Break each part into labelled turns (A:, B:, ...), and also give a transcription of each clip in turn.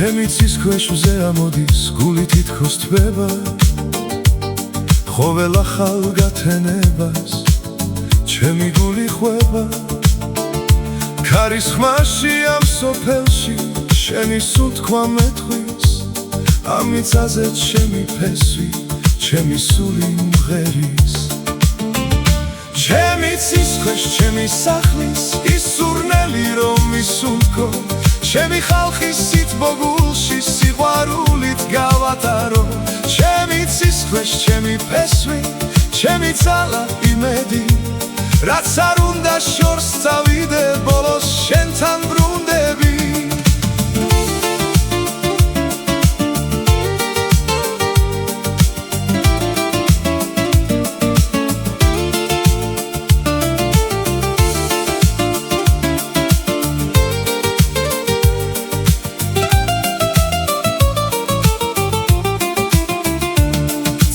A: ჩემი ცის ქვეშზე ამოდის გული თითქოს თბება ყოველ ახალ გათენებას ჩემი გული ხვება ქარის ხმაში ამ სოფელში შენი სულთქვა მეტყვის ამ მიწაზე ჩემი ფესვი ჩემი სული მღერის ჩემი ცის ქვეშ ჩემი სახლის ის სურნელი რომ მისუნთქო ჩემი ხალხის სითბო გულში სიყვარულით გავატარო ჩემი ცის ქვეშ ჩემი ფესვი ჩემი ძალა იმედი რაც არ უნდა შორს წავიდე ბოლოს შენთან ბრუნდები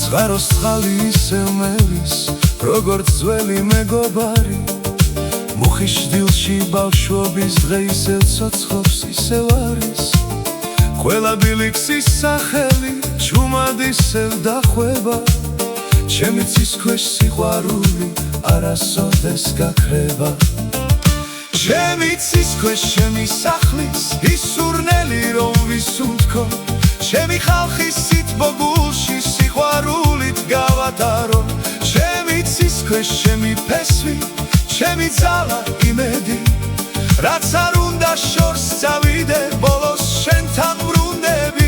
A: წყაროს წყალი ისევ მელის როგორც ძველი მეგობარი მუხის შდილში ბავშვობის დღე ისევ ცოცხობს ისევ არის ყველა ბილიქს ის სახელი ჩუმად ისევ დახვება ჩემი ცის ქვეშ სიყვარული არასოდეს გაქრება ჩემი ცის ქვეშ ჩემი სახლის ის სურნელი რომ ვისუნთქო ჩემი ხალხის სითბო გულში სიყვარულით გავატარო ჩემი ცის ქვეშ ჩემი ფესვი ჩემი ძალა იმედი რაც არ უნდა შორს წავიდე ბოლოს შენთან ბრუნდები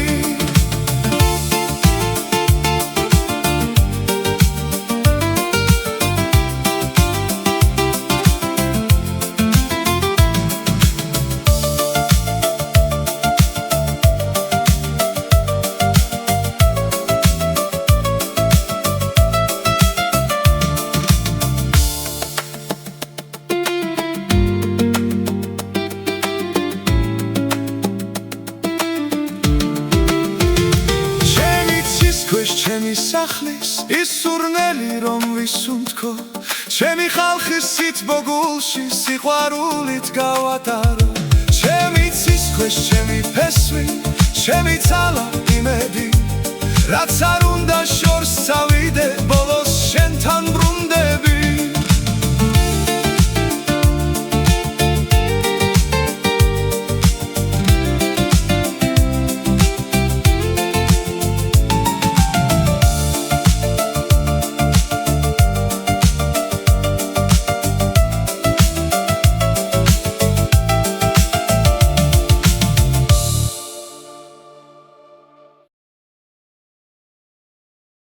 A: ჩემი სახლის ის სურნელი რომ ვისუნთქო ჩემი ხალხის სითბო გულში სიყვარულით გავატარო ჩემი ცის ქვეშ ჩემი ფესვი ჩემი ძალა იმედი რაც არ უნდა შორს წავიდე ბოლოს შენთან ბრუნდები